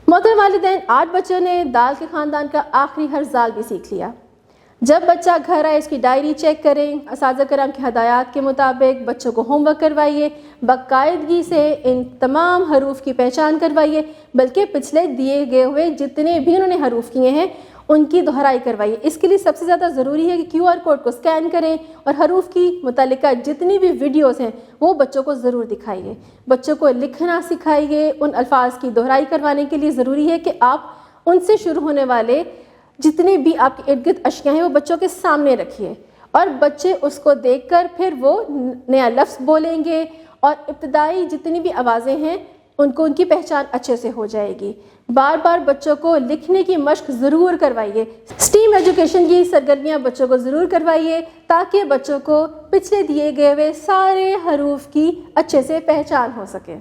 محترم والدین، 8 بچوں نے دال کے خاندان کا آخری حرف بھی سیکھ لیا۔ جب بچہ گھر آئے اس کی ڈائری چیک کریں، اساتذہ کرام کی ہدایات کے مطابق بچوں کو ہوم ورک کروائیے، باقاعدگی سے ان تمام حروف کی پہچان کروائیے، بلکہ پچھلے دیے گئے ہوئے جتنے بھی انہوں نے حروف کیے ہیں ان کی دہرائی کروائیے۔ اس کے لیے سب سے زیادہ ضروری ہے کہ QR کوڈ کو اسکین کریں اور حروف کی متعلقہ جتنی بھی ویڈیوز ہیں وہ بچوں کو ضرور دکھائیے۔ بچوں کو لکھنا سکھائیے، ان الفاظ کی دہرائی کروانے کے لیے ضروری ہے کہ آپ ان سے شروع ہونے والے جتنے بھی آپ کے ارد گرد اشیاء ہیں وہ بچوں کے سامنے رکھیے، اور بچے اس کو دیکھ کر پھر وہ نیا لفظ بولیں گے، اور ابتدائی جتنی بھی آوازیں ہیں ان کو ان کی پہچان اچھے سے ہو جائے گی۔ بار بار بچوں کو لکھنے کی مشق ضرور کروائیے۔ اسٹیم ایجوکیشن کی سرگرمیاں بچوں کو ضرور کروائیے تاکہ بچوں کو پچھلے دیے گئے ہوئے سارے حروف کی اچھے سے پہچان ہو سکے۔